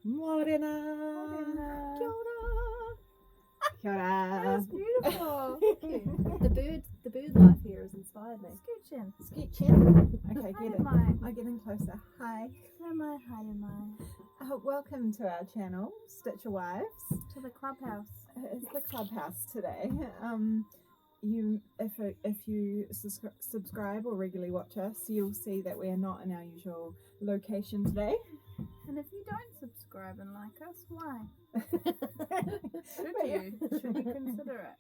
Morena. Kia ora. Kia ora. That's beautiful. Thank you. The bird life here has inspired me. Scooch in. Scooch in. Okay, get it. Hi. I'm getting closer. Hi. Welcome to our channel, Stitcher Wives. To the clubhouse. It's the clubhouse today. If you subscribe or regularly watch us, you'll see that we are not in our usual location today. And if you don't subscribe and like us, why? Should you consider it?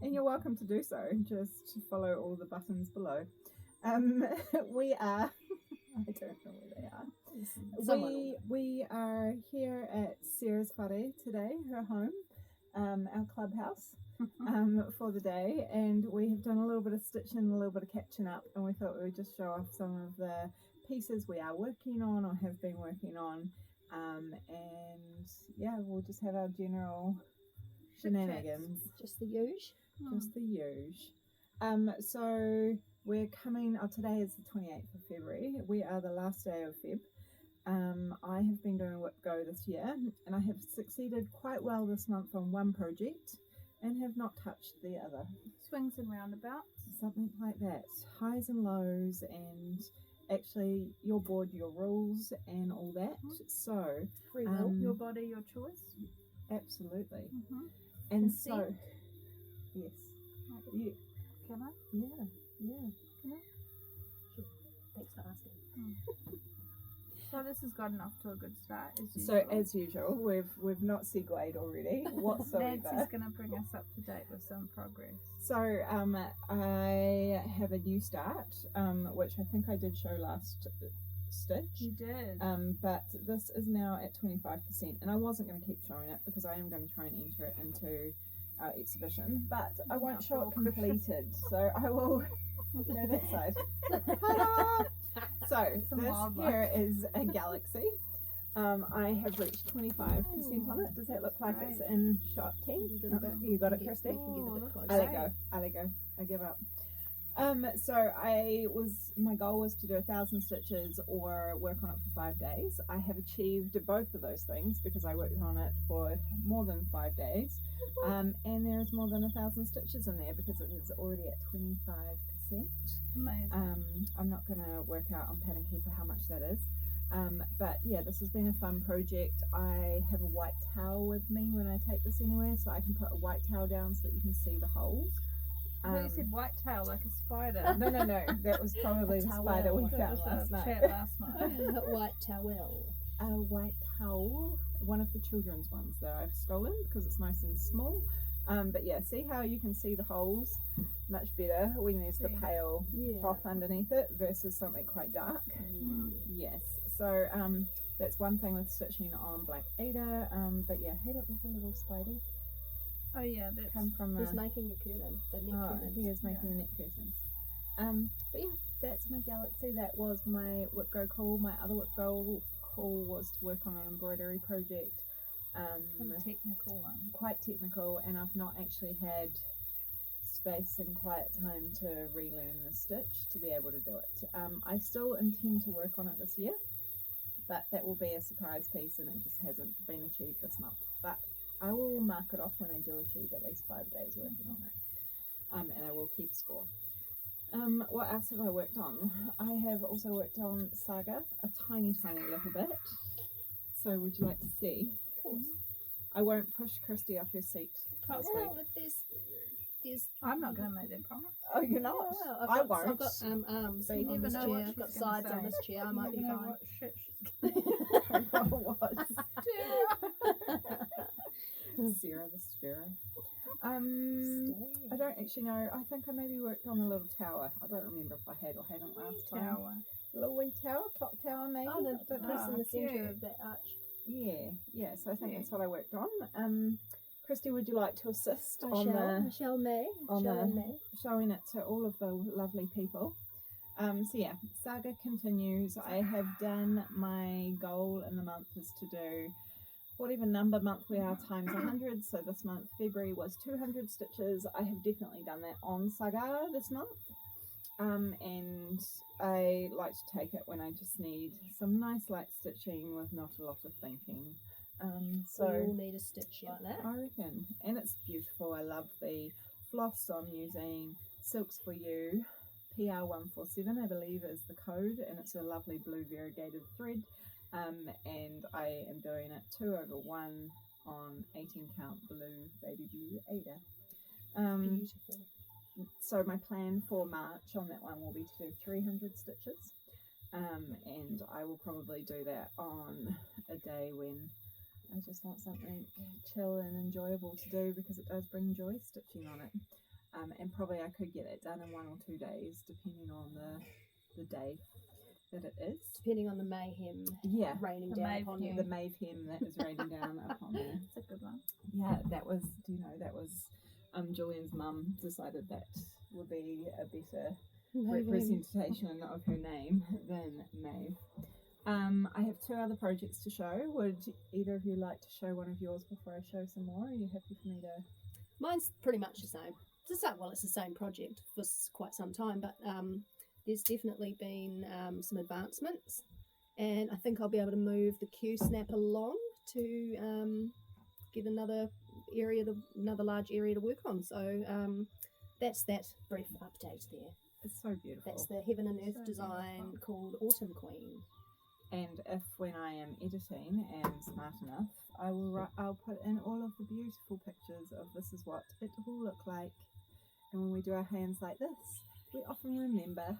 And you're welcome to do so. Just follow all the buttons below. We are. I don't know where they are. We are here at Sarah's whare today, her home, our clubhouse, for the day, and we have done a little bit of stitching, a little bit of catching up, and we thought we would just show off some of the pieces we are working on or have been working on, and yeah, we'll just have our general shenanigans. Just the usual. Just the usual. So we're coming, today is the 28th of February. We are the last day of Feb. I have been doing Whip Go this year, and I have succeeded quite well this month on one project and have not touched the other. Swings and roundabouts. Something like that. Highs and lows, and actually your board, your rules and all that. So Free will. Your body, your choice. absolutely. And And so yes. You, Can I? yeah. Thanks for asking. So this has gotten off to a good start. So as usual, we've not segued already whatsoever. Nancy's going to bring us up to date with some progress. So I have a new start, which I think I did show last stitch. You did. But this is now at 25%, and I wasn't going to keep showing it because I am going to try and enter it into our exhibition, but I won't show it completed. So I will go that side. Ta-da! So this here is a galaxy. I have reached 25% on it. Does that look like it's in shot 10? You got it, Kristy? I let go. I give up. So my goal was to do 1,000 stitches or work on it for 5 days. I have achieved both of those things because I worked on it for more than 5 days. And there is more than 1,000 stitches in there because it is already at 25%. Amazing. I'm not going to work out on Pattern Keeper how much that is. But yeah, this has been a fun project. I have a white towel with me when I take this anywhere, so I can put a white towel down so that you can see the holes. You said white tail like a spider. No, that was probably the spider we found last night. White towel. A white towel, one of the children's ones that I've stolen because it's nice and small. But yeah, see how you can see the holes much better when there's the pale cloth underneath it versus something quite dark. Yes, so that's one thing with stitching on Black Ada. But yeah, hey look, there's a little spidey. Oh yeah, that's come from He's making the curtain, the neck curtains. He is making the neck curtains. But yeah, that's my galaxy. That was my Whip Go call. My other Whip Go call was to work on an embroidery project. a technical one. Quite technical, and I've not actually had space and quiet time to relearn the stitch to be able to do it. I still intend to work on it this year, but that will be a surprise piece, and it just hasn't been achieved this month. But I will mark it off when I do achieve at least 5 days working on it, and I will keep score. What else have I worked on? I have also worked on Saga a tiny little bit. So would you like to see? Of course. I won't push Kristy off her seat this week. Well, there's. I'm not going to make that promise. Oh, you're not? Well, I won't. I've got arms You on never this know chair. what I've she's got gonna sides say. on this chair. I might be fine. What shit she's Sarah the Stirrer. I don't actually know. I think I maybe worked on a little tower. I don't remember if I had or hadn't last time. tower. A little wee tower, clock tower maybe. Oh, the I don't piece know. in the centre cute. of that arch. Yeah, so I think that's what I worked on. Kristy, would you like to assist I shall showing it to all of the lovely people? So yeah, Saga continues. I have done my goal in the month is to do whatever number month we are times 100. So this month, February, was 200 stitches. I have definitely done that on Saga this month. And I like to take it when I just need some nice light stitching with not a lot of thinking. So we all need a stitch like that. I reckon, and it's beautiful. I love the floss. I'm using Silks for You PR147, I believe is the code, and it's a lovely blue variegated thread. And I am doing it 2/1 on 18 count blue, baby blue Ada. Beautiful. So my plan for March on that one will be to do 300 stitches, and I will probably do that on a day when I just want something chill and enjoyable to do, because it does bring joy stitching on it. And probably I could get it done in 1 or 2 days, depending on the day that it is. Depending on the mayhem raining The down upon you. The mayhem that is raining down upon me. That's a good one. Yeah, that was, that was Julian's mum decided that would be a better representation of her name than Maeve. I have 2 other projects to show. Would either of you like to show one of yours before I show some more? Are you happy for me to? Mine's pretty much the same. It's the same project for quite some time, but there's definitely been some advancements, and I think I'll be able to move the Q snap along to get another large area to work on. So that's that brief update there. It's so beautiful. That's the Heaven and Earth So design beautiful. called Autumn Queen. And if when I am editing and smart enough, I'll put in all of the beautiful pictures of this is what it will look like. And when we do our hands like this, we often remember.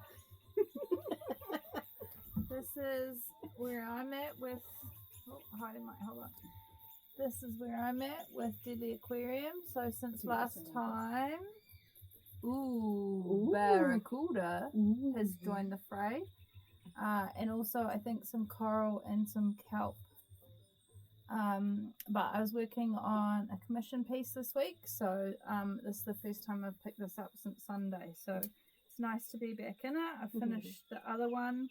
This is where I'm at with. Oh, Heidi might hold on. This is where I'm at with Deadly Aquarium. So since last time, Barracuda has joined the fray, and also I think some coral and some kelp. But I was working on a commission piece this week, so this is the first time I've picked this up since Sunday. So it's nice to be back in it. I've finished the other one.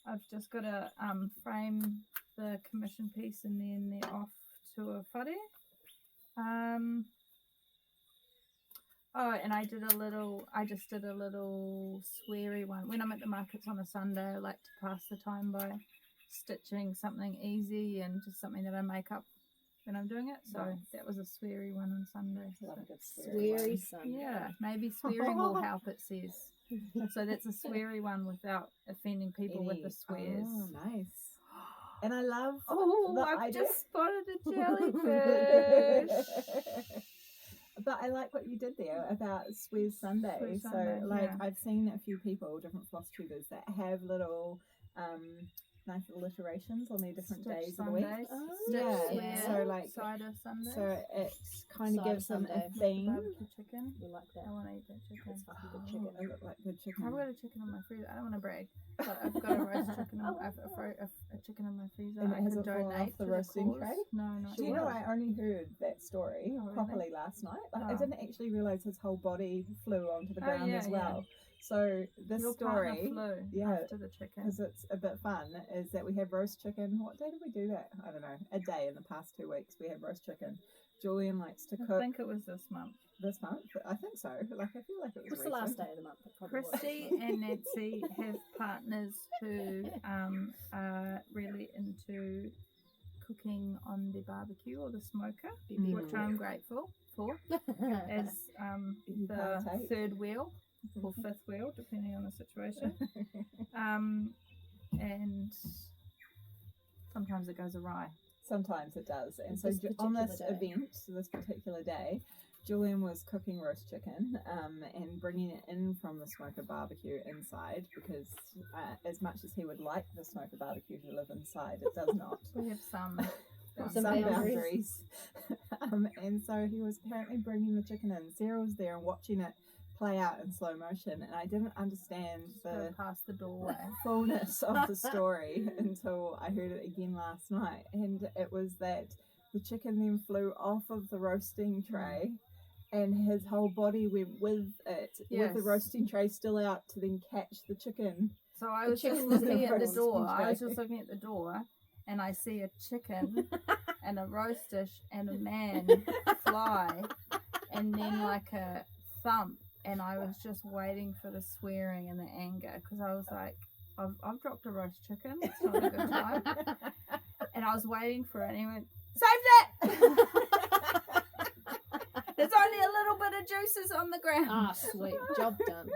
I've just got to frame the commission piece and then they're off to a whare. Oh, and I just did a little sweary one. When I'm at the markets on a Sunday, I like to pass the time by stitching something easy and just something that I make up when I'm doing it. So that was a sweary one on Sunday. Love a good Sweary Sunday. Yeah, maybe swearing will help, it says. So that's a sweary one without offending people with the swears. Oh, nice. And I love I've idea. just spotted a jellyfish. But I like what you did there about Swears Sunday. Swears So, Sunday, I've seen a few people, different floss tubers, that have little nice alliterations on their different Stitch days of the week. Sundays. Oh, Stitch yeah. Swear, So, cider Sundays. So it kind of Cider gives them a Sunday. theme. Barbecue chicken. We like that. I want to eat that chicken. It's fucking good Oh, chicken. they look like good chicken. I've got a chicken in my freezer. I don't want to brag, but I've got a roast chicken. A chicken in my freezer. And I has could it fallen donate off the to roasting cause. tray? No, not Do you yet. know, I only heard that story Oh, really? properly last night. I Oh. didn't actually realise his whole body flew onto the Oh, ground yeah, as well. So this Your story, partner flew yeah, after the chicken. because it's a bit fun, is that we have roast chicken. What day did we do that? I don't know. A day in the past 2 weeks we have roast chicken. Julian likes to I cook think it was this month. this month. I think so. Like, I feel like it was What's the last recent. day of the month? It probably was. Kristy and Nancy have partners who are really into cooking on the barbecue or the smoker, which I'm grateful for, as You the partake. third wheel or fifth wheel, depending on the situation. And sometimes it goes awry. Sometimes it does. And This so on this particular day. event, this particular day, Julian was cooking roast chicken and bringing it in from the smoker barbecue inside, because as much as he would like the smoker barbecue to live inside, it does not. We have some. Some boundaries. And so he was apparently bringing the chicken in. Sarah was there and watching it play out in slow motion, and I didn't understand Go the past the doorway. fullness of the story until I heard it again last night. And it was that the chicken then flew off of the roasting tray, and his whole body went with it, with the Yes. roasting tray still out, to then catch the chicken. So I was just chicken was looking in at the roast door. tray. I was just looking at the door, and I see a chicken and a roast dish and a man fly, and then like a thump and I was just waiting for the swearing and the anger because I was like, I've dropped a roast chicken. It's not a good time. And I was waiting for it, and he went, "Save that!" There's only a little bit of juices on the ground. Ah, sweet. Job done.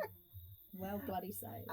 Well bloody saved.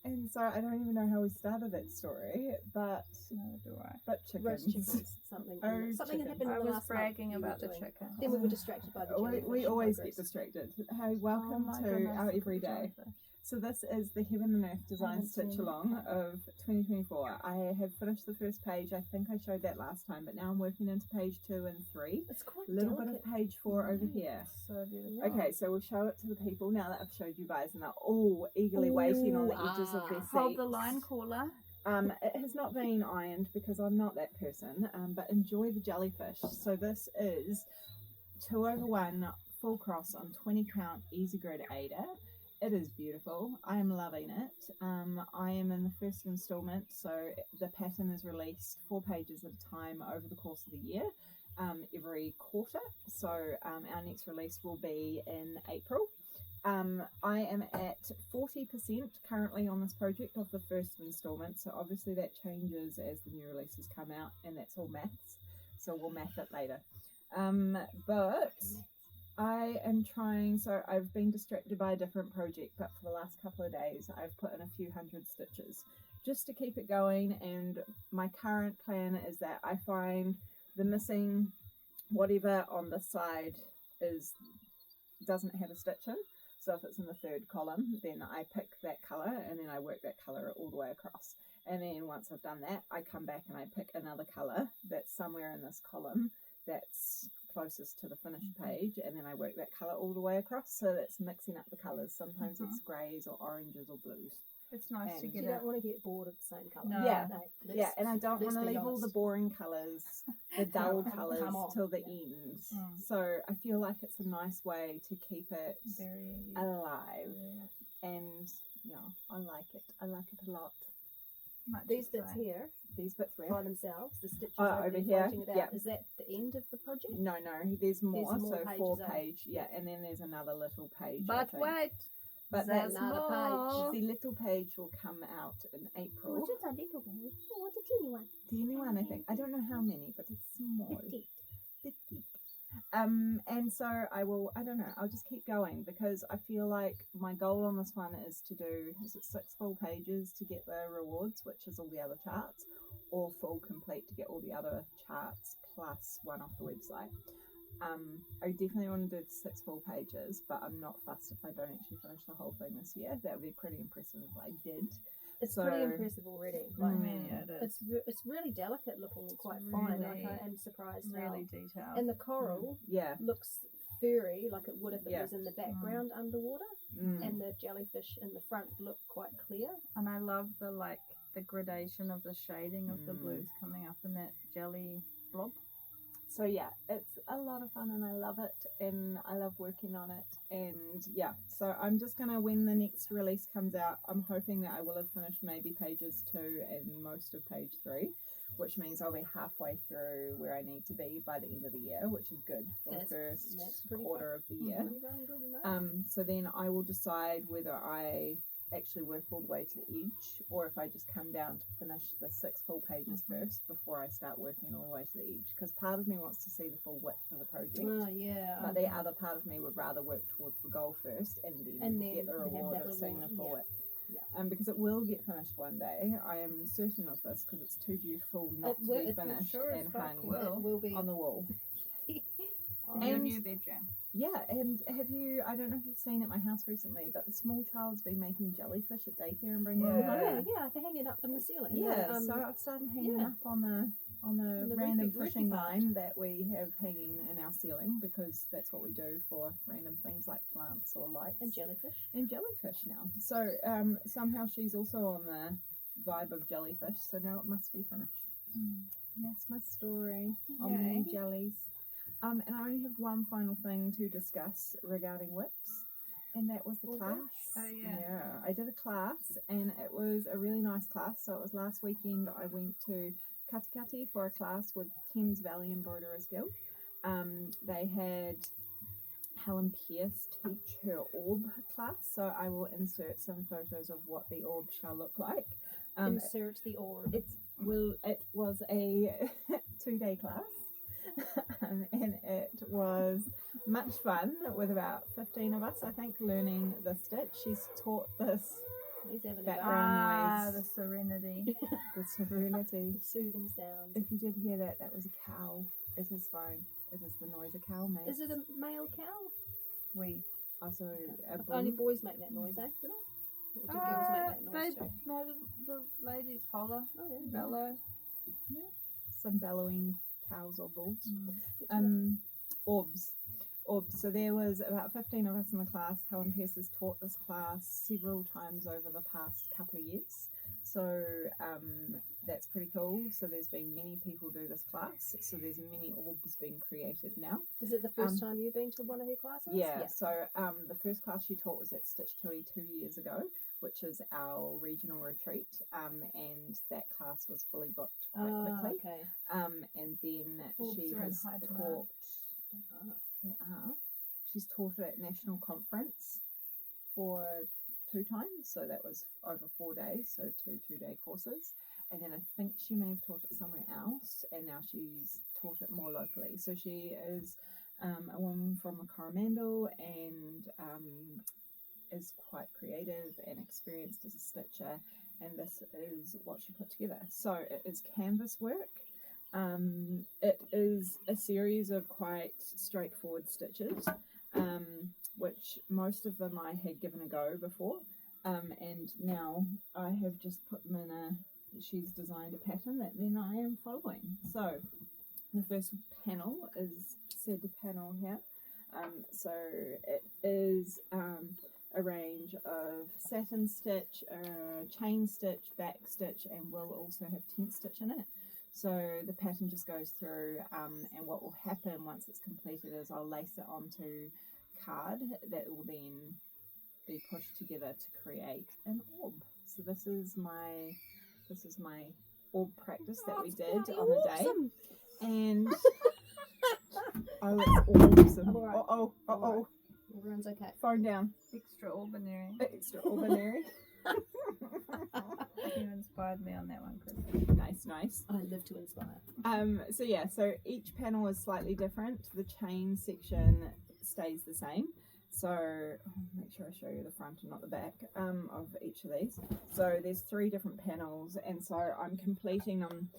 And so I don't even know how we started that story, but No, do I? but chickens. Roast chickens. Something. Oh, Something that chicken. happened I in the was last bragging month about you the were doing. chicken. Then we were distracted by the jellyfish. We always get progress. distracted. Hey, welcome Oh my to goodness, our look at the everyday. jellyfish. So this is the Heaven and Earth Design haven't Stitch seen Along of 2024. I have finished the first page. I think I showed that last time, but now I'm working into page 2 and 3. It's quite A little delicate. bit of page 4 over here. So beautiful. Yeah. Okay, so we'll show it to the people now that I've showed you guys, and they're all eagerly waiting on the edges of their seats. Hold the line, caller. It has not been ironed because I'm not that person, but enjoy the jellyfish. So this is 2/1 full cross on 20 count easy grid Ada. It is beautiful. I am loving it. I am in the first installment, so the pattern is released 4 pages at a time over the course of the year, every quarter. So our next release will be in April. I am at 40% currently on this project of the first installment, so obviously that changes as the new releases come out, and that's all maths, so we'll math it later. But I am trying, so I've been distracted by a different project, but for the last couple of days I've put in a few hundred stitches just to keep it going, and my current plan is that I find the missing whatever on the side doesn't have a stitch in. So if it's in the 3rd column, then I pick that colour and then I work that colour all the way across. And then once I've done that, I come back and I pick another colour that's somewhere in this column that's closest to the finished page, and then I work that colour all the way across. So that's mixing up the colours. Sometimes it's greys or oranges or blues. It's nice to And get You it. don't want to get bored of the same colour. No. Yeah. No, Yeah, and I don't let's want to be leave all the honest. boring colours, the dull Come colours on. till the Yeah. end. Mm. So I feel like it's a nice way to keep it Very. alive. Yeah. And yeah, I like it. I like it a lot. Much These bits exciting. here These bits where? by themselves, the stitches Oh, over over there here, floating about, yeah. is that the end of the project? No, there's more. more So pages, 4 eh? page, yeah, and then there's another little page. I But think. wait, But there's that's another more. the little page will come out in April. just a little bit. Oh, what a teeny one. The only one I think. I don't know how many, but it's small. Petite. Petite. And so I don't know, I'll just keep going because I feel like my goal on this one is to do, is it 6 full pages to get the rewards, which is all the other charts, or full complete to get all the other charts plus one off the website. I definitely want to do 6 full pages, but I'm not fussed if I don't actually finish the whole thing this year. That would be pretty impressive if I did. It's So- pretty impressive already. Like, Yeah, it is. it's really delicate looking and quite fine. Like, I am surprised Really how. detailed. And the coral Yeah. looks furry, like it would if it Yeah. was in the background underwater, Mm. and the jellyfish in the front look quite clear. And I love the gradation of the shading of the Mm. blues coming up in that jelly blob. So yeah, it's a lot of fun and I love it and I love working on it, and yeah, so I'm just gonna, when the next release comes out, I'm hoping that I will have finished maybe pages 2 and most of page 3, which means I'll be halfway through where I need to be by the end of the year, which is good for That's the first pretty quarter of the year. Pretty darn good enough. So then I will decide whether I actually work all the way to the edge or if I just come down to finish the 6 full pages first before I start working all the way to the edge, because part of me wants to see the full width of the project, Oh yeah. but the other part of me would rather work towards the goal first and then get the have reward that of seeing the reward, full yeah. width. Yeah. Because it will get finished one day. I am certain of this because it's too beautiful not It to will- be it will finished sure as and fuck hung will. It will be. on the wall. In your And- new bedroom. Yeah, and have you, I don't know if you've seen at my house recently, but the small child's been making jellyfish at daycare and bringing them Yeah. home. Yeah, they're hanging up in the ceiling. Yeah, so I've started hanging yeah. up on the the random roofy fishing part. line that we have hanging in our ceiling, because that's what we do for random things like plants or lights and jellyfish. and jellyfish now. So somehow she's also on the vibe of jellyfish, so now it must be finished. And that's my story on the Yay. jellies. And I only have one final thing to discuss regarding whips, and that was the Oh, class. gosh. Oh, yeah. I did a class, and it was a really nice class. So it was last weekend. I went to Katikati for a class with Thames Valley Embroiderers Guild. They had Helen Pearce teach her orb class, so I will insert some photos of what the orb shall look like. Insert the orb. It was a 2-day class, and it was much fun with about 15 of us, I think, learning the stitch. She's taught this He's having a background the noise, serenity. the serenity. go. Soothing sounds. If you did hear that, that was a cow. It is fine. It is the noise a cow makes. Is it a male cow? We. Also a Only bull? boys make that noise, eh? Do they? Or do girls make that noise too? No, the ladies holler, Oh yeah. bellow. Some bellowing cows or bulls. Mm. Orbs. So there was about 15 of us in the class. Helen Pearce has taught this class several times over the past couple of years. So that's pretty cool. So there's been many people do this class. So there's many orbs being created now. Is it the first time you've been to one of her classes? Yeah. So the first class she taught was at Stitch Tui 2 years ago, which is our regional retreat. And that class was fully booked quite quickly. Okay. And then Orbs she are in has high taught. demand. They are. She's taught it at National Conference for 2 times, so that was over 4 days, so 2-day courses. And then I think she may have taught it somewhere else, and now she's taught it more locally. So she is a woman from Coromandel and is quite creative and experienced as a stitcher, and this is what she put together. So it is canvas work. It is a series of quite straightforward stitches, which most of them I had given a go before, and now I have just put them in she's designed a pattern that then I am following. So the first panel is said panel here. So it is a range of satin stitch, chain stitch, back stitch, and will also have tent stitch in it. So the pattern just goes through, and what will happen once it's completed is I'll lace it onto card that will then be pushed together to create an orb. So this is my orb practice that we did on the day, and oh, it's awesome. All right. Uh-oh. Everyone's okay. Phone down. Extraordinary. Extraordinary. You inspired me on that one, Kristy. Nice. I live to inspire. So each panel is slightly different. The chain section stays the same. So I'll make sure I show you the front and not the back of each of these. So there's 3 different panels, and so I'm completing them.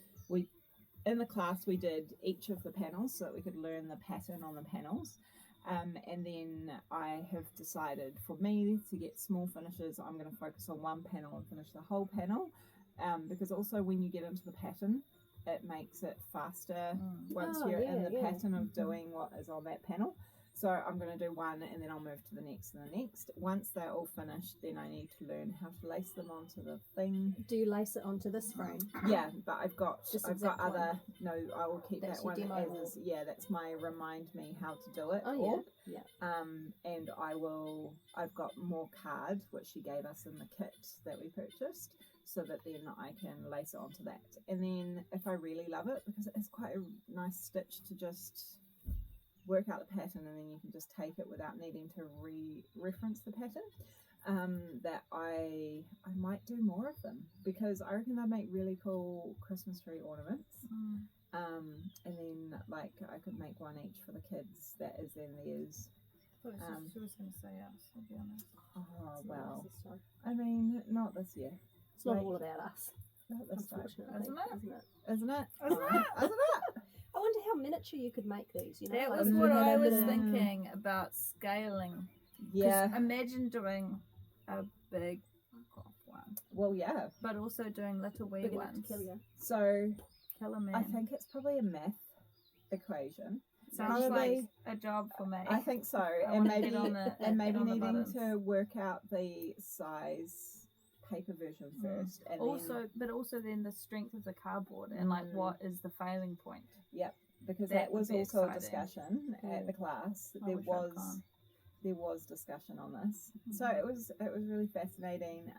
In the class we did each of the panels so that we could learn the pattern on the panels. And then I have decided for me to get small finishes, I'm going to focus on one panel and finish the whole panel, because also when you get into the pattern, it makes it faster once you're in the pattern of doing what is on that panel. So I'm going to do one and then I'll move to the next and the next. Once they're all finished, then I need to learn how to lace them onto the thing. Do you lace it onto this frame? Yeah, but I've got exact other one. No, I will keep That's that your one demo as orb. is. Yeah, that's my remind me how to do it. Oh orb. yeah. And I've got more card which she gave us in the kit that we purchased, so that then I can lace it onto that. And then if I really love it, because it is quite a nice stitch to just work out the pattern, and then you can just take it without needing to reference the pattern, that I might do more of them, because I reckon they make really cool Christmas tree ornaments. And then like I could make one each for the kids that is then theirs. She was going to say us, I'll be honest. Oh It's well, nice this time. I mean, not this year. It's not Like, all about us, not this time, unfortunately, Isn't it? isn't it? isn't it? Isn't it? Isn't it? I wonder how miniature you could make these. You know, That like was if you what had I a was bit of- thinking about scaling. 'Cause Yeah. imagine doing a big one, Well, yeah. but also doing little wee big enough to ones. kill you. So Kill a man. I think it's probably a math equation. Sounds probably- like a job for me. I think so, I and wanna maybe get on the- and maybe get on the needing buttons. to work out the size paper version first, and But also then the strength of the cardboard and like what is the failing point. then because that that would was be also a exciting. discussion at the class. I There wish I'd was gone. there was discussion on this, so it was really fascinating.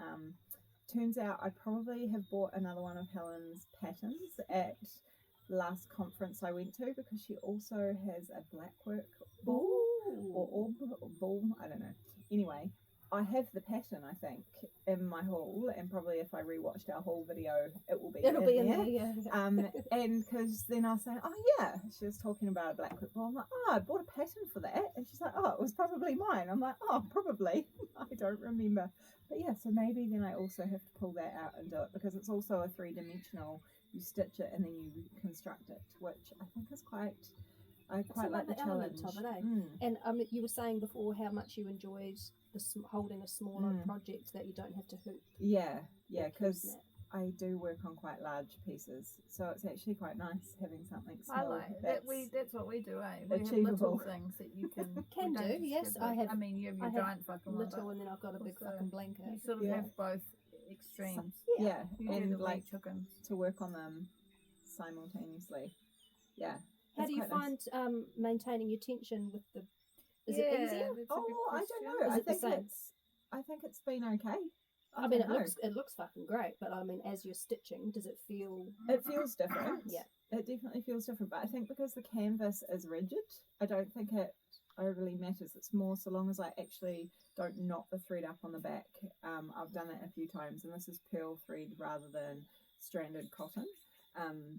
Turns out I probably have bought another one of Helen's patterns at the last conference I went to, because she also has a blackwork board. or orb or ball, I don't know. Anyway, I have the pattern, I think, in my haul, and probably if I rewatched our haul video, it will be It'll be in there. there, yeah. And because then I was saying, oh yeah, she was talking about a black quick ball. I'm like, oh, I bought a pattern for that, and she's like, oh, it was probably mine. I'm like, oh, probably. I don't remember, but yeah. So maybe then I also have to pull that out and do it, because it's also a 3-dimensional. You stitch it and then you construct it, which I think is quite. I quite like the challenge. Of it, eh? And you were saying before how much you enjoyed holding a smaller project that you don't have to hoop. Yeah, because I do work on quite large pieces, so it's actually quite nice having something small. I like that. That's what we do, eh? We achievable. have little things that you can do. Yes, I have. I mean, you have your giant fucking little, and then I've got a big fucking blanket. You sort of have both extremes. Yeah, you and do the like chickens to work on them simultaneously. Yeah. How do you find maintaining your tension with the? Is it easier? I don't know. I think it's been okay. I mean, it looks fucking great, but I mean, as you're stitching, does it feel? It feels different. Yeah, it definitely feels different. But I think because the canvas is rigid, I don't think it overly matters. It's more so long as I actually don't knot the thread up on the back. I've done it a few times, and this is pearl thread rather than stranded cotton.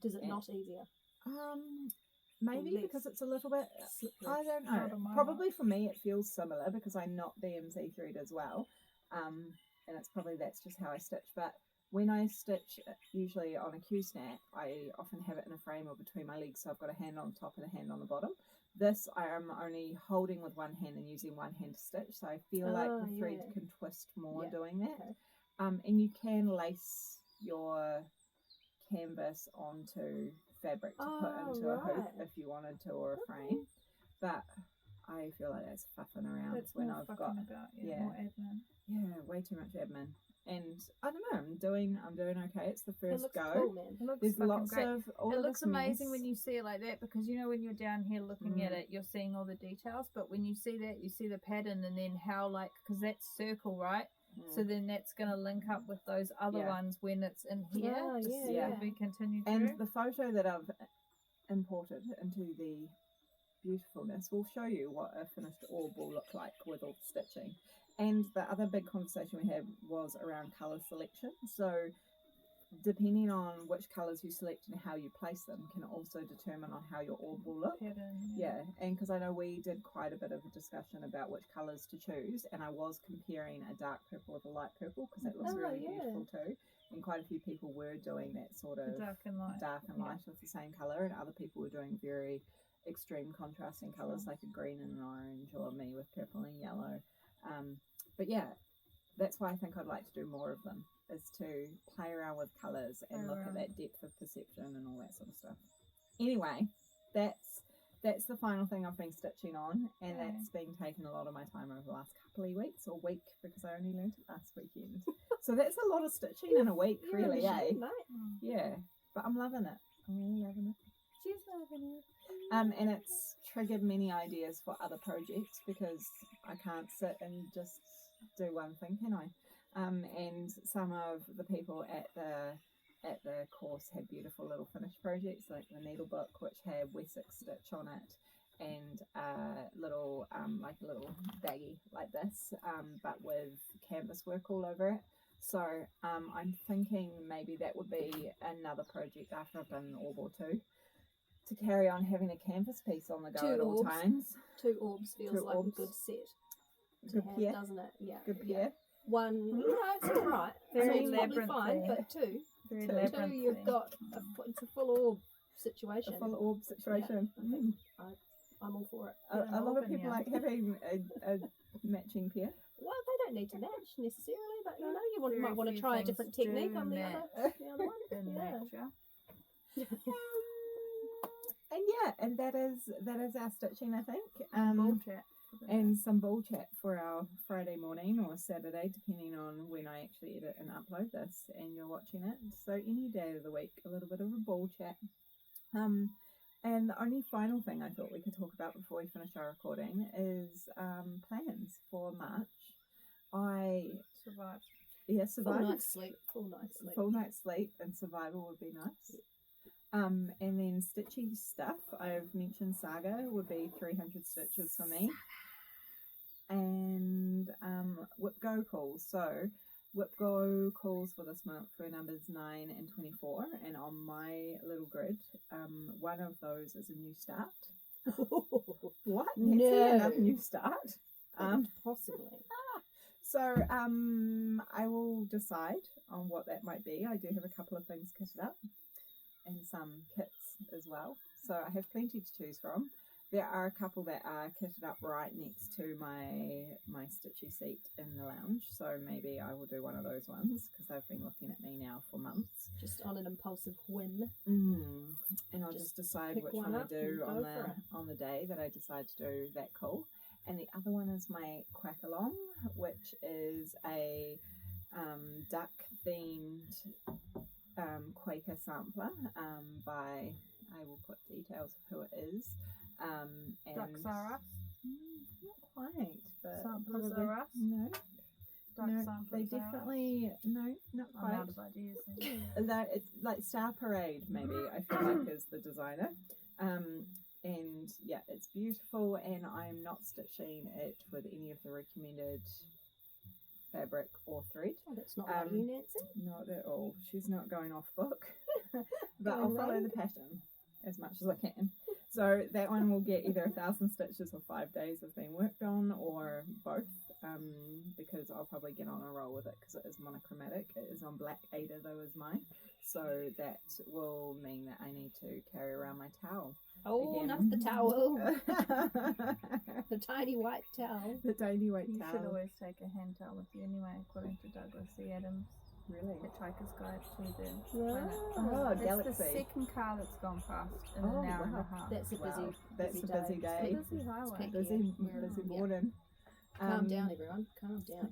Does it knot easier? Maybe because it's a little bit slippery. I don't know. Probably for me it feels similar because I knot DMZ thread as well. And it's probably that's just how I stitch. But when I stitch usually on a Q-snap, I often have it in a frame or between my legs, so I've got a hand on top and a hand on the bottom. This I am only holding with one hand and using one hand to stitch, so I feel like the thread can twist more doing that. Okay. And you can lace your canvas onto fabric to put into a hoop if you wanted to, or a frame. But I feel like that's fuffing around when I've got more admin. Yeah, way too much admin. And I don't know, I'm doing okay. It's the first go. Cool, man. There's lots great. of all it of looks this amazing mess. when you see it like that, because you know when you're down here looking at it, you're seeing all the details. But when you see that, you see the pattern, and then how because that's circle, right? So then that's going to link up with those other ones when it's in here. We continue through. And the photo that I've imported into the beautifulness will show you what a finished orb will look like with all the stitching. And the other big conversation we had was around colour selection. So depending on which colours you select and how you place them can also determine on how your orb will look. And because I know we did quite a bit of a discussion about which colours to choose, and I was comparing a dark purple with a light purple because that looks really beautiful too. And quite a few people were doing that sort of dark and light with the same colour, and other people were doing very extreme contrasting colours like a green and an orange, or me with purple and yellow. But yeah, that's why I think I'd like to do more of them, is to play around with colours and look at that depth of perception and all that sort of stuff. Anyway, that's the final thing I've been stitching on, and that's been taking a lot of my time over the last couple of weeks, or week, because I only learned it last weekend. So that's a lot of stitching in a week, really, eh? Yeah, but I'm loving it. I'm really loving it. She's loving it. And it's triggered many ideas for other projects, because I can't sit and just do one thing, can I? And some of the people at the course had beautiful little finished projects, like the needle book, which had Wessex stitch on it, and little like a little baggie like this, but with canvas work all over it. So I'm thinking maybe that would be another project after I've done an orb or two, to carry on having a canvas piece on the go at all times. 2 orbs feels like a good set. Good pair, doesn't it? Yeah. Good pair. One, it's all right. Very it's probably fine, but 2. Very 2, you've got it's a full orb situation. A full orb situation. Yeah, I'm all for it. A lot of people like having a matching pair. Well, they don't need to match necessarily, but you know, you might want to try a different technique on the other one. And that is our stitching, I think. Ball chat. And some ball chat for our Friday morning or Saturday, depending on when I actually edit and upload this and you're watching it. So any day of the week, a little bit of a ball chat. And the only final thing I thought we could talk about before we finish our recording is plans for March. I survived. Yeah, survive. Full night's sleep. Full night's sleep and survival would be nice. And then stitchy stuff, I've mentioned Saga would be 300 stitches for me. And Whip Go calls. So Whip Go calls for this month for numbers 9 and 24. And on my little grid, one of those is a new start. What? No. Another new start? Possibly. So I will decide on what that might be. I do have a couple of things kitted up and some kits as well. So I have plenty to choose from. There are a couple that are kitted up right next to my stitchy seat in the lounge. So maybe I will do one of those ones because they've been looking at me now for months. Just on an impulsive whim. And I'll just decide pick which one one I up do and go for it. on the day that I decide to do that call. And the other one is my Quacker along, which is a duck themed Quaker sampler by, I will put details of who it is. And Ducks are us. Not quite, but Samplers probably- are us. No, Duck no, samplers they are us. definitely not I'm quite. out of ideas then. That it's like Star Parade, maybe I feel like is the designer. And yeah, it's beautiful, and I'm not stitching it with any of the recommended fabric or thread. Oh, that's not like you, Nancy. Not at all. She's not going off book, but Going I'll follow rogue. the pattern as much as I can. So that one will get either 1,000 stitches or 5 days of being worked on, or both, because I'll probably get on a roll with it because it is monochromatic. It is on black Ada though as mine, so that will mean that I need to carry around my towel. Oh, Again. not the towel. The tiny white towel. The tiny white You towel. should always take a hand towel with you anyway, according to Douglas C. Adams, Really? Hitchhiker's Guide to the Ah. Planet. Oh, It's the galaxy. second car that's gone past in Oh, an hour and wow. a half. That's a busy, Wow, that's busy a busy day. day. It's a busy highway. peak. Busy, Yeah. busy Yeah. morning. Calm down, everyone. Calm down.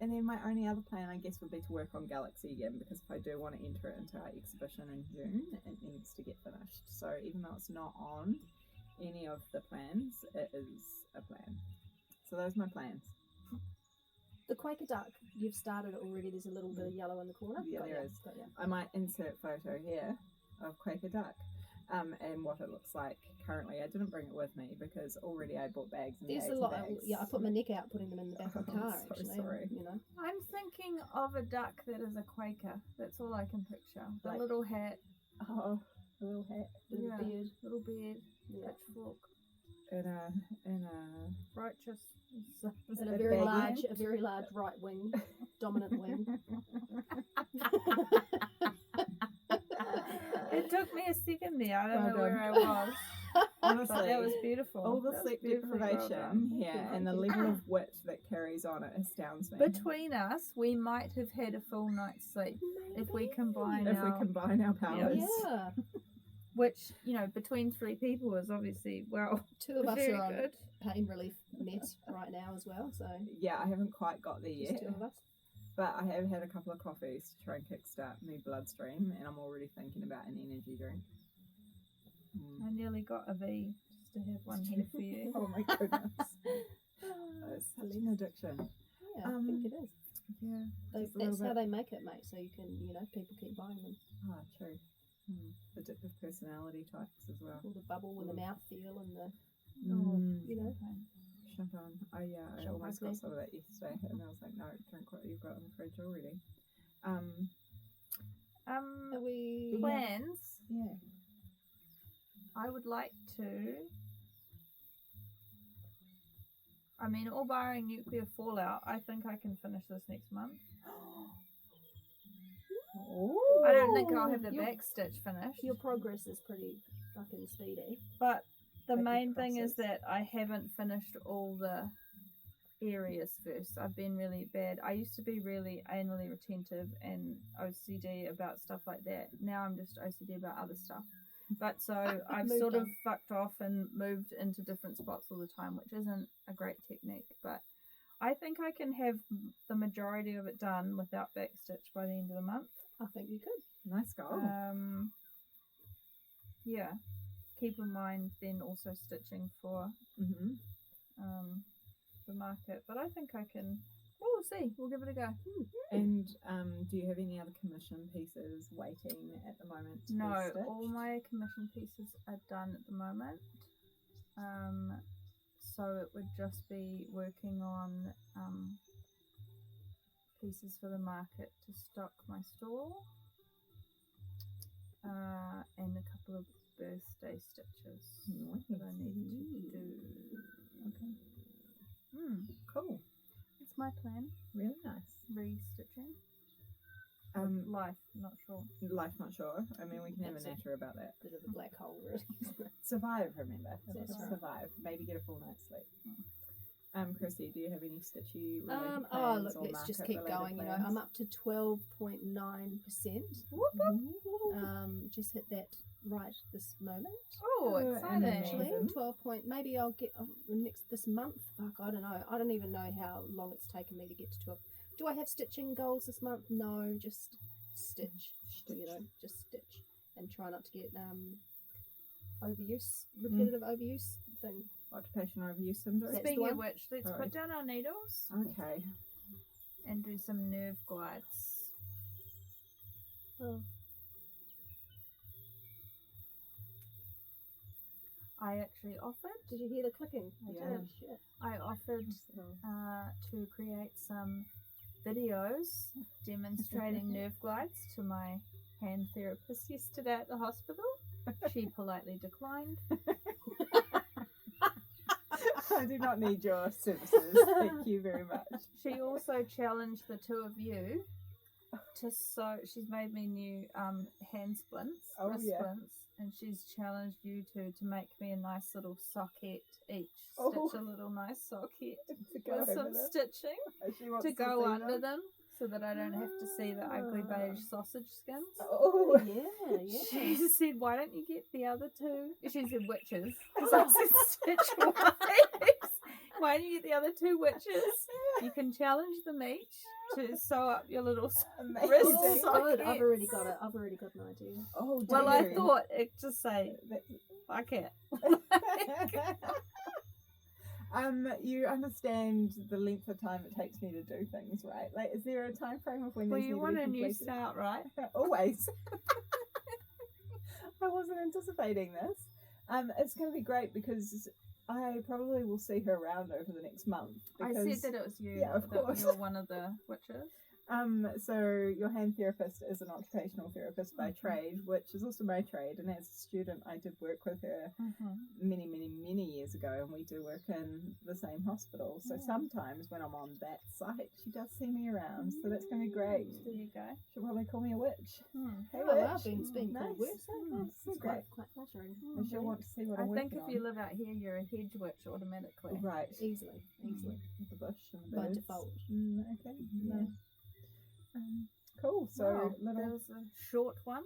And then my only other plan, I guess, would be to work on Galaxy again, because if I do want to enter it into our exhibition in June, it needs to get finished. So even though it's not on any of the plans, it is a plan. So those are my plans. The Quaker duck, you've started it already. There's a little bit of yellow in the corner. Yeah, Got there ya, is. got ya. I might insert photo here of Quaker Duck, and what it looks like currently. I didn't bring it with me because already I bought bags and There's bags a lot. and bags. Yeah, I put my neck out putting them in the back of the Oh, car. so Actually, sorry. you know. I'm thinking of a duck that is a Quaker. That's all I can picture. The Like- little hat, Oh, a little hat Little Yeah. beard. little beard, Yeah. pitchfork, and a righteous. And a a very baggy large right wing, dominant wing. It took me a second there. I don't Well know where I done. was. Honestly, But that was beautiful. all the That was sleep beautifully well deprivation done. here and the level of wit that carries on it astounds me. Between us, we might have had a full night's sleep if we combine if we our, combine our powers. Yeah, which, you know, between 3 people is obviously, well, two of us very are on good. pain relief meds right now as well. So Yeah, I haven't quite got there just yet, 2 of us. but I have had a couple of coffees to try and kickstart my bloodstream, and I'm already thinking about an energy drink. I nearly got a V just to have one here for you. Oh my goodness. It's such an addiction. Yeah, I think it is. Yeah. They, just a little that's how bit. they make it, mate. So you can, you know, people keep buying them. Ah, true. Addictive personality types as well. All the bubble and the mouth feel and the, you know. Champagne. Oh yeah, I almost Champagne. got some of that yesterday, and I was like, no, drink what you've got in the fridge already. Are we? Plans. Yeah. I would like to. I mean, all barring nuclear fallout, I think I can finish this next month. I don't think I'll have the Your- back stitch finished. Your progress is pretty fucking speedy. But the Like the main thing is crosses. that I haven't finished all the areas first. I've been really bad. I used to be really anally retentive and OCD about stuff like that. Now I'm just OCD about other stuff. But so I've Moved sort of on. fucked off and moved into different spots all the time, which isn't a great technique. But I think I can have the majority of it done without backstitch by the end of the month. I think you could. Nice goal. Yeah. Keep in mind then also stitching for Mm-hmm. the market. But I think I can We'll see. We'll give it a go. And do you have any other commission pieces waiting at the moment? To be No, stitched? all my commission pieces are done at the moment. So it would just be working on pieces for the market to stock my store, and a couple of birthday stitches that I need to do. Okay. Cool. That's my plan. Really nice. Re-stitching. Life, not sure. Life, not sure. I mean, we can have a That's natter about that. Bit of a black hole, really. Survive, remember. That's right. Survive. Maybe get a full night's sleep. Kristy, do you have any stitchy related Oh, plans look, or let's just market keep related going. plans? I'm up to 12.9%. Just hit that right this moment. Oh, exciting. Actually, Amazing. 12 point. Maybe I'll get this month. Fuck, I don't know. I don't even know how long it's taken me to get to 12. Do I have stitching goals this month? No, just stitch. Just stitch and try not to get overuse, repetitive overuse thing. Occupational overuse syndrome. That's Speaking the of one. which, let's Sorry. put down our needles Okay. and do some nerve glides. Oh. I actually offered. Did you hear the clicking? Yeah. Oh, shit. I offered to create some videos demonstrating nerve glides to my hand therapist yesterday at the hospital. She politely declined. I do not need your services. Thank you very much. She also challenged the two of you to sew. She's made me new hand splints, Oh, wrist yeah. splints, and she's challenged you two to make me a nice little socket each. Oh. Stitch a little nice socket To go with over some them. stitching She wants to go see under them so that I don't have to see the ugly beige sausage skins. Oh, Yeah, yeah. She said, "Why don't you get the other two?" She said, "Witches." Because I said, "Stitch one." Why don't you get the other two witches? You can challenge them each to sew up your little amazing. wrist Oh, good. I've sockets. already got it. I've already got an idea. Oh, Well, I dear. thought it just say, That- "Fuck it." You understand the length of time it takes me to do things, right? Like, is there a time frame of when Well, these you need want to a be new completed? start, right? Always. I wasn't anticipating this. It's going to be great because I probably will see her around over the next month. I Because, said that it was you. Yeah, of that course. You're one of the witches. So your hand therapist is an occupational therapist by trade, which is also my trade. And as a student, I did work with her many, many, many years ago, and we do work in the same hospital. So sometimes when I'm on that site, she does see me around. So that's going to be great. There you go. She'll probably call me a witch. Hey, Oh, witch. wow, it's been Nice. called worse. So It's great. quite flattering. And she'll want to see what I I'm think working if you on. live out here, you're a hedge witch automatically. Right. Easily. With the bush and the By birds. default. Okay. Yeah. Nice. Cool. So Wow, that little was a short one.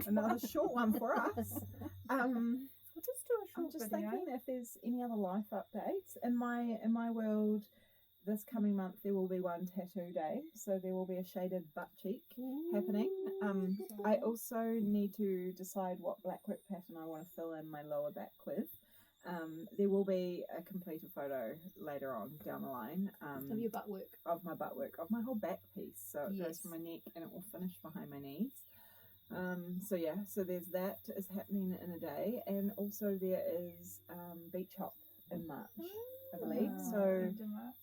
another short one for us. We'll just do a I'm short just video. thinking if there's any other life updates in my world. This coming month there will be one tattoo day, so there will be a shaded butt cheek happening. I also need to decide what black work pattern I want to fill in my lower back with. There will be a completed photo later on down the line Of your butt work. of my butt work, of my whole back piece. So it goes Yes. from my neck and it will finish behind my knees. So there's that is happening in a day, and also there is beach hop in March, I believe. So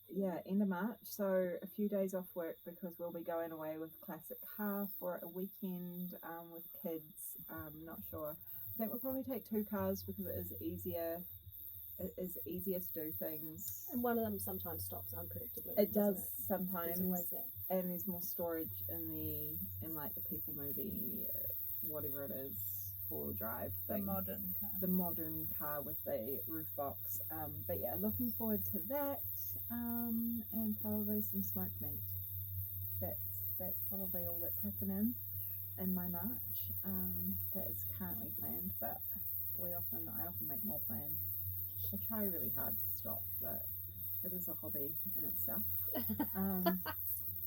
yeah, end of March. So a few days off work because we'll be going away with Classic Car for a weekend with kids. Not sure. I think we'll probably take 2 cars because it is easier. It is easier to do things. And one of them sometimes stops unpredictably. It doesn't does sometimes, There's always that. and there's more storage in like the People movie, whatever it is, 4-wheel drive The thing. modern car. The modern car with the roof box. But yeah, looking forward to that. And probably some smoked meat. That's probably all that's happening in my March. That is currently planned, but I often make more plans. I try really hard to stop, but it is a hobby in itself.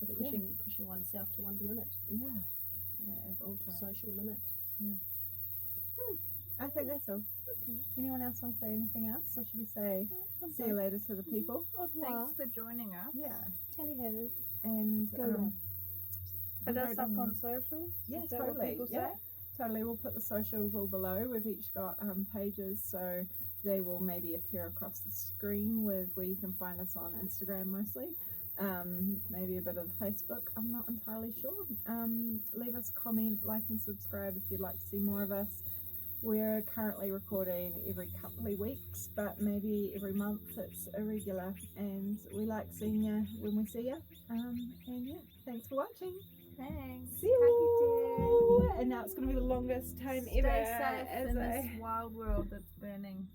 But yeah, Pushing oneself to one's limit. yeah, at all times. Social limit. Yeah. I think that's all. Okay. Anyone else want to say anything else, or should we say see you later to the people? Au revoir. Thanks for joining us. Yeah, Tally ho. and Go on. Hit we us don't- up on socials. Yeah, Is that what totally. people Yeah, say? totally. We'll put the socials all below. We've each got pages, so they will maybe appear across the screen with where you can find us on Instagram mostly. Maybe a bit of Facebook. I'm not entirely sure. Leave us a comment, like and subscribe if you'd like to see more of us. We're currently recording every couple of weeks, but maybe every month. It's irregular, and we like seeing you when we see you. And yeah, thanks for watching. Thanks. See you. And now it's going to be the longest time Stay ever. safe as in I- this wild world that's burning.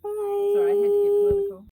Bye. Sorry, I had to get political.